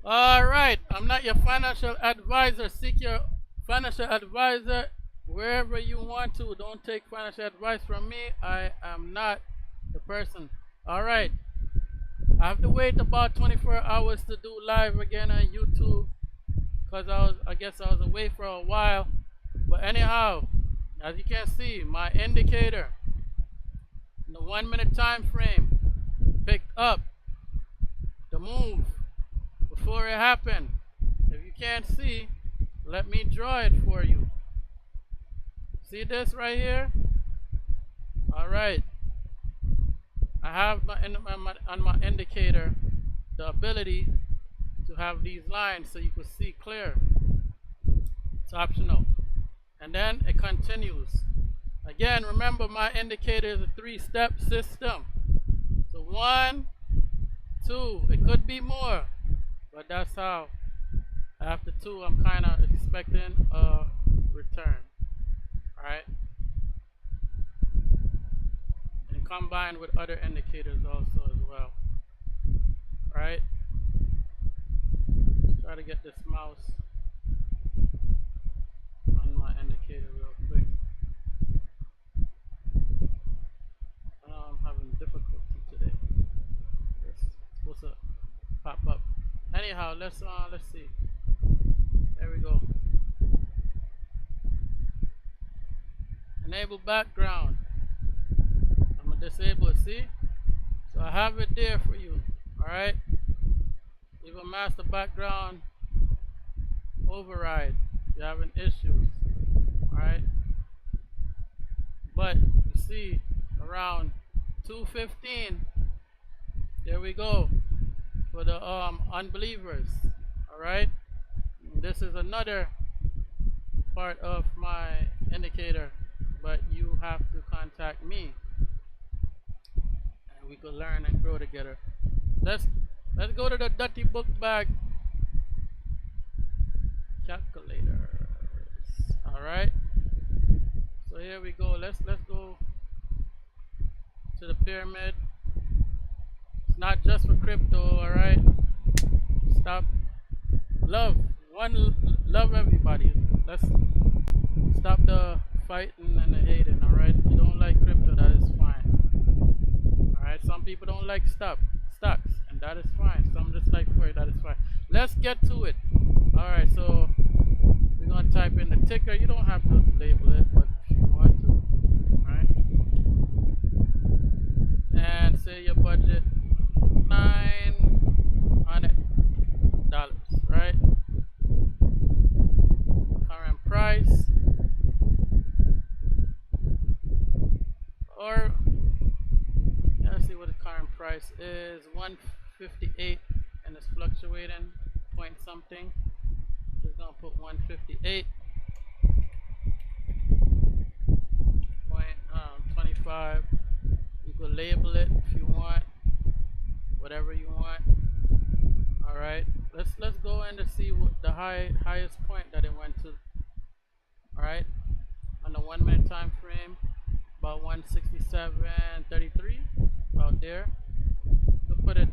All right, I'm not your financial advisor. Seek your financial advisor wherever you want to. Don't take financial advice from me. I am not the person. All right, I have to wait about 24 hours to do live again on YouTube because I guess I was away for a while. But anyhow, as you can see, my indicator in the 1 minute time frame picked up the move before it happened. If you can't see, let me draw it for you. See this right here? All right. I have on my indicator the ability to have these lines so you can see clear. It's optional. And then it continues. Again, remember my indicator is a three-step system. So 1, 2, it could be more, but that's how. After 2, I'm kind of expecting a return. All right. And combined with other indicators also as well. All right. Try to get this mouse on my indicator real quick. I'm having difficulty today. It's supposed to pop up. Anyhow, let's see. There we go. Enable background. I'm gonna disable it. See? So I have it there for you. All right. Leave a master background override. You're having issues. All right. But you see, around 2:15. There we go. For the unbelievers. All right. This is another part of my indicator, but you have to contact me, and we could learn and grow together. Let's go to the Dutty book bag calculators. All right. So here we go. Let's go to the pyramid. It's not just for crypto. All right. Stop. Love. Love everybody. Let's stop the fighting and the hating. All right. If you don't like crypto, that is fine. All right. Some people don't like stocks, and that is fine. Some just like for it. That is fine. Let's get to it. All right. So we're gonna type in the ticker. You don't have to label it, but if you want to, all right. And say your budget $900, right? Current price, or let's see what the current price is. 158, and it's fluctuating point something. Just gonna put 158. 25. You could label it if you want, whatever you want. All right, let's go in to see what the highest point that it went to. All right, on the 1 minute time frame, about 167.33 out there. So put it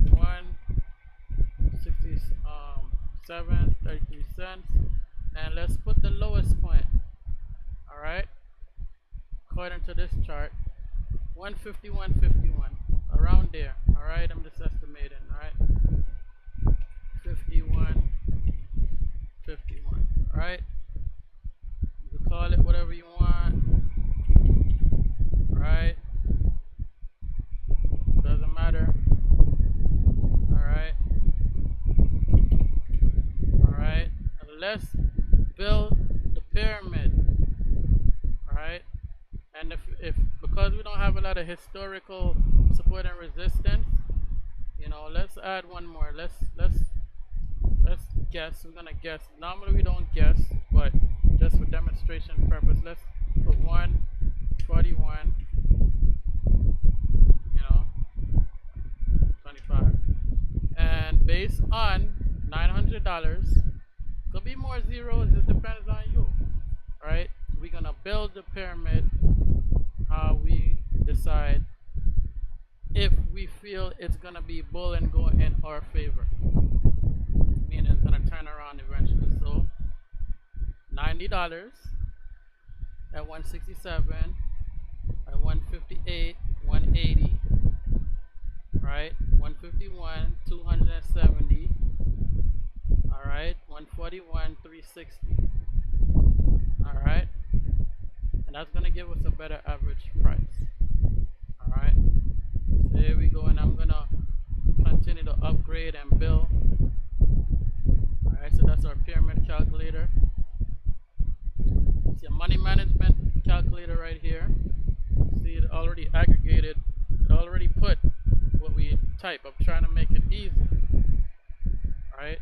167.33 cents, and let's put the lowest point. All right, according to this chart, 151.51, around there. All right, I'm just estimating. All right, 51.51. All right, you can call it whatever you want. All right, doesn't matter. All right, all right. And let's build the pyramid. All right. And if because we don't have a lot of historical support and resistance, you know, let's add one more. Let's guess. We're gonna guess. Normally we don't guess, but just for demonstration purpose, let's put 141. You know, 25. And based on $900, could be more zeros. It depends on you. All right. We're gonna build the pyramid. How we decide if we feel it's gonna be bull and go in our favor. $90 at 167, at 158, 180, right? 151, 270, all right? 141, 360, all right? And that's gonna give us a better average price, all right? So here we go, and I'm gonna continue to upgrade and build. All right, so that's our pyramid calculator. It's your money management calculator right here. See, it already aggregated. It already put what we type. I'm trying to make it easy, right?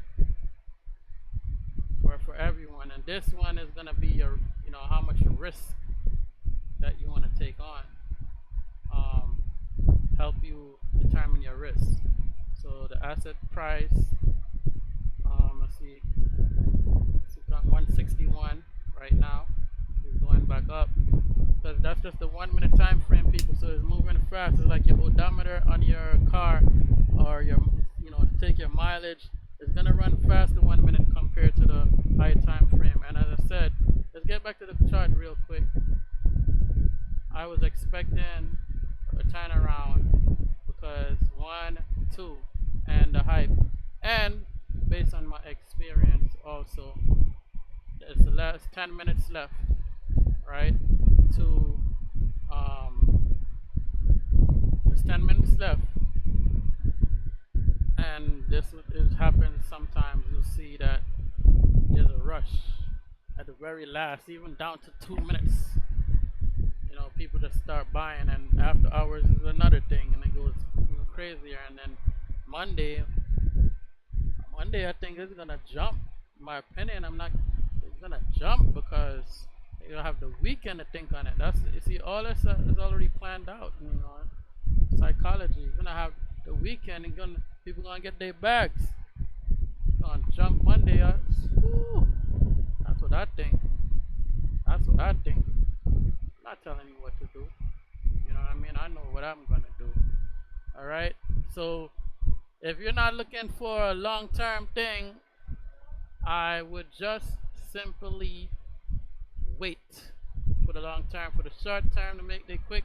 For everyone. And this one is gonna be your, how much risk that you want to take on. Help you determine your risk. So the asset price. Let's see. It's got 161 right now. It's going back up because that's just the 1 minute time frame, people. So it's moving fast. It's like your odometer on your car, or your, to take your mileage. It's gonna run fast the 1 minute compared to the high time frame. And as I said, let's get back to the chart real quick. I was expecting a turnaround because 1, 2, and the hype, and based on my experience also, there's the last 10 minutes left, right? To there's 10 minutes left, and this is happens sometimes. You'll see that there's a rush at the very last, even down to 2 minutes. People just start buying, and after hours is another thing, and it goes even crazier. And then Monday, I think it's gonna jump. In my opinion, it's gonna jump because you'll have the weekend to think on it. You see, all this is already planned out. Psychology. You're gonna have the weekend, and people gonna get their bags. Gonna jump Monday. That's what I think. I'm not telling you what to do. You know what I mean? I know what I'm gonna do. All right. So if you're not looking for a long-term thing, I would just simply wait for the long term. For the short term, to make it quick,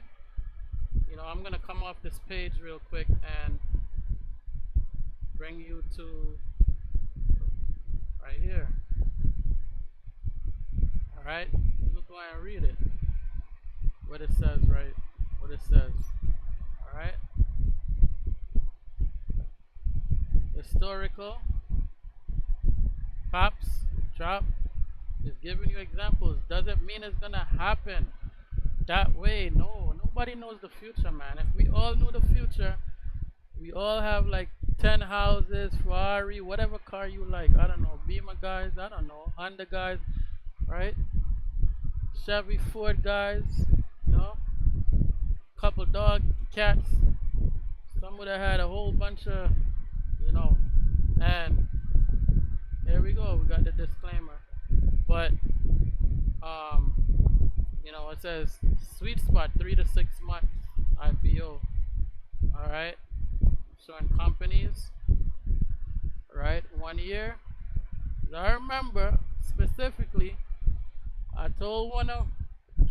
I'm gonna come off this page real quick and bring you to right here. All right. We'll go and read it. What it says, right? What it says. All right. Historical. Pops, drop. Is giving you examples. Doesn't mean it's gonna happen that way. No, nobody knows the future, man. If we all knew the future, we all have like 10 houses, Ferrari, whatever car you like. I don't know, Beamer guys. I don't know, Honda guys, right? Chevy, Ford guys. Couple dog, cats. Some would have had a whole bunch of, and here we go. We got the disclaimer, but it says sweet spot 3 to 6 months IPO. All right, showing companies, right? 1 year. I remember specifically, I told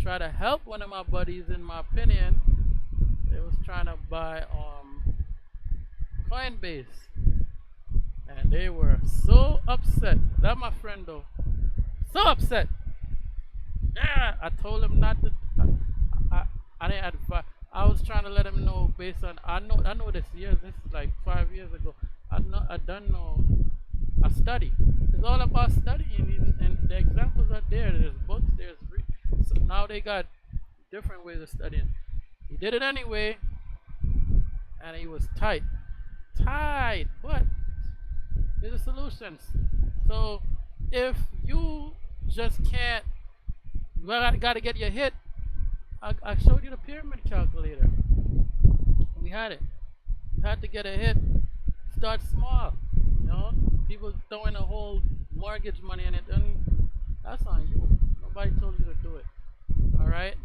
try to help one of my buddies. In my opinion, they was trying to buy Coinbase, and they were so upset. That my friend though, so upset. Yeah, I told him not to. I didn't advise. I was trying to let him know based on I know this year. This is like 5 years ago. I done know. I study. It's all about studying, and the examples are there. There's books. So now they got different ways of studying. He did it anyway, and he was tight, but there's a solutions. So if you just can't, you gotta get your hit. I showed you the pyramid calculator. We had it. You had to get a hit. Start small. People throwing a whole mortgage money in it, and that's on you. Nobody told you to do it. All right.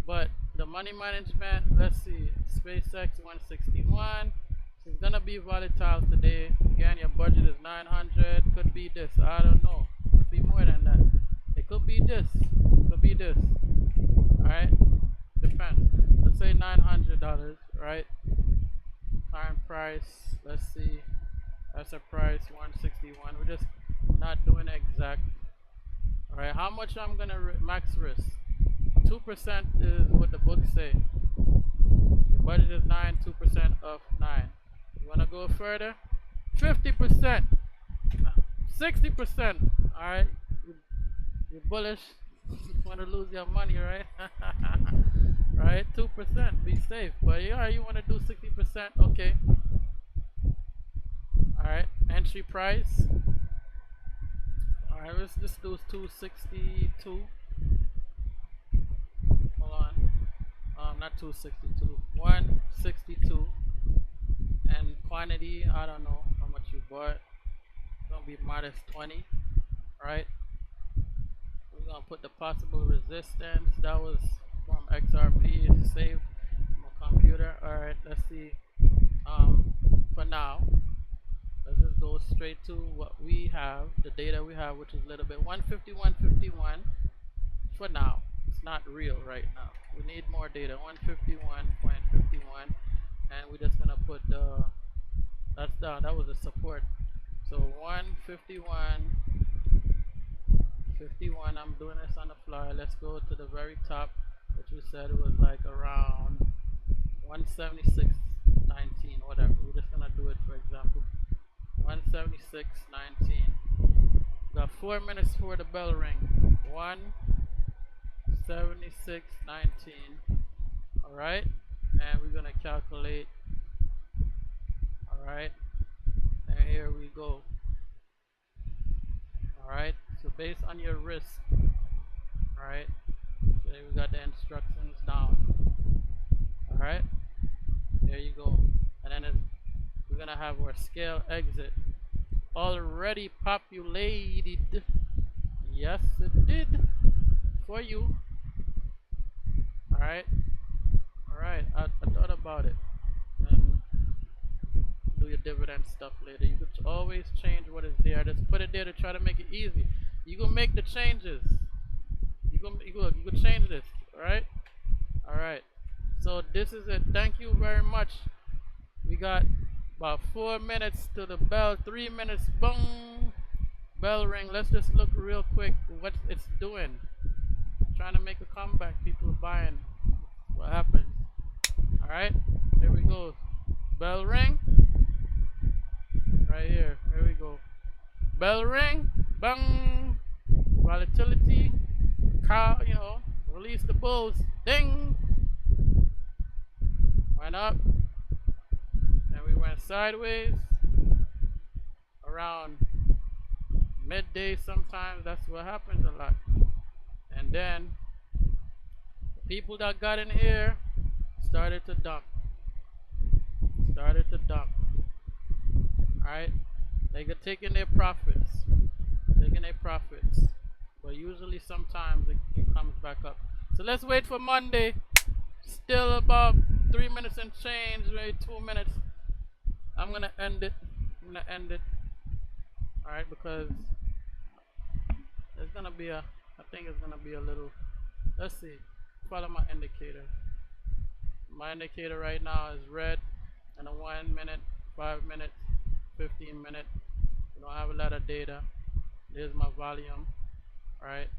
But the money management, let's see, SpaceX 161. It's gonna be volatile today. Again, your budget is 900. Could be this. I don't know. Could be more than that. could be this. Could be this. Alright? Depends. Let's say $900, right? Current price, let's see. That's a price 161. We're just not doing exact. Alright, how much I'm gonna max risk? 2% is what the books say. Your budget is 9, 2% of 9. You wanna go further? 50%, 60%. Alright, you're bullish. You wanna lose your money, right? Right, 2%, be safe. But yeah, you wanna do 60%, okay. Alright, entry price. Alright, let's just do 262. Hold on. Not 262. 162. And quantity, I don't know how much you bought. It's gonna be minus 20. Right? We're gonna put the possible resistance. That was from XRP. It's saved on my computer. Alright, let's see. For now, let's just go straight to what we have, the data we have, which is a little bit 151.51 for now. It's not real right now. We need more data. 151.51, and we're just gonna put the that was a support. So 151.51. I'm doing this on the fly. Let's go to the very top, which we said it was like around 176.19, whatever. We're just gonna do it for example. 176.19. Got 4 minutes for the bell ring. 176.19. Alright, and we're gonna calculate. Alright, and here we go. Alright, so based on your risk, alright, so we got the instructions down. Alright, there you go. And then we're gonna have our scale exit already populated. Yes, it did for you. Alright, alright, I thought about it. And do your dividend stuff later. You could always change what is there. Just put it there to try to make it easy. You can make the changes. You can change this. Alright? Alright. So this is it. Thank you very much. We got about 4 minutes to the bell. 3 minutes. Boom. Bell ring. Let's just look real quick what it's doing. Trying to make a comeback. People buying. What happens? Alright. Here we go. Bell ring. Right here. Here we go. Bell ring. Bang. Volatility. Cow, release the bulls. Ding. Went up. And we went sideways. Around midday sometimes. That's what happens a lot. And then the people that got in here started to dump. Alright, they get taking their profits, but usually sometimes it comes back up. So let's wait for Monday. Still about 3 minutes and change, maybe 2 minutes. I'm gonna end it. Alright, because there's gonna be I think it's gonna be a little. Let's see. Follow my indicator. My indicator right now is red, and a 1 minute, 5 minutes, 15 minutes. We don't have a lot of data. There's my volume. Alright.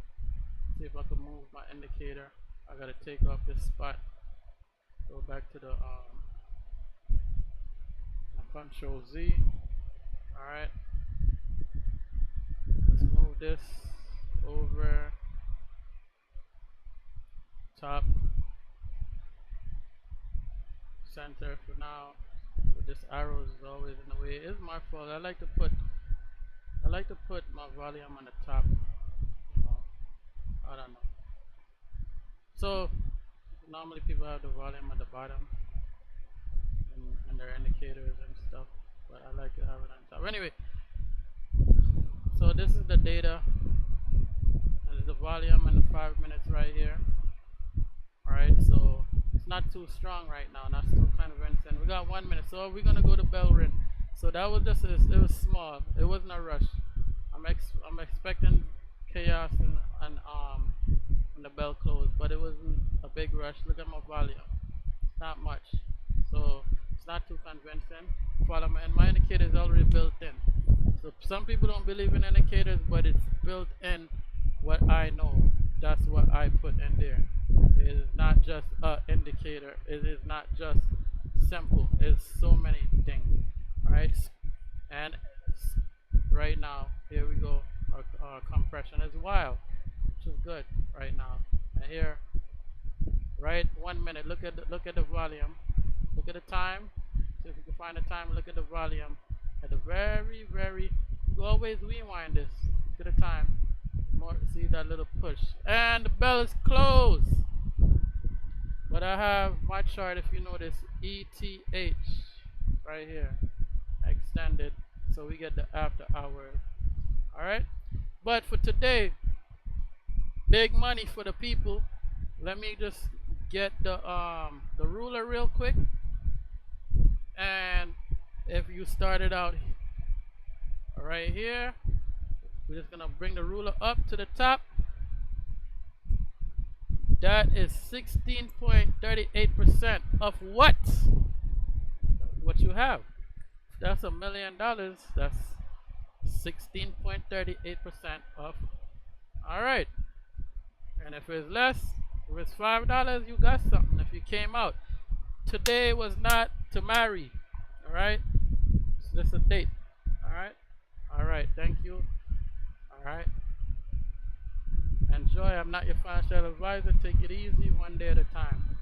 See if I can move my indicator. I gotta take off this spot. Go back to the Control Z. Alright. Let's move this over top center for now. But this arrow is always in the way. It's my fault. I like to put my volume on the top. I don't know. So normally people have the volume at the bottom and their indicators and stuff, but I like to have it on top. Anyway, so this is the data. There's the volume and the 5 minutes right here. Alright, so it's not too strong right now, not too kind of instant. We got 1 minute, so we're gonna go to bell ring. So that was just it was small. It wasn't a rush. I'm expecting chaos and when the bell closed, but it wasn't a big rush. Look at my volume. It's not much. So it's not too convincing. Follow me, and my indicator is already built in. So some people don't believe in indicators, but it's built in what I know. That's what I put in there. It is not just a indicator. It is not just simple. It's so many things. Alright. And right now, here we go. Our compression is wild, which is good right now. And here, right, 1 minute. Look at the volume. Look at the time. See if you can find the time. Look at the volume. At the very, you always rewind this. Look at the time. More, see that little push. And the bell is closed. But I have my chart, if you notice, ETH right here. Extended. So we get the after hours. Alright? But for today, big money for the people. Let me just get the ruler real quick. And if you started out right here, we're just gonna bring the ruler up to the top. That is 16.38% of what you have. That's $1 million. That's 16.38% of. All right. And if it's less, if it's $5, you got something. If you came out, today was not to marry. All right. It's just a date. All right. All right. Thank you. All right. Enjoy. I'm not your financial advisor. Take it easy, one day at a time.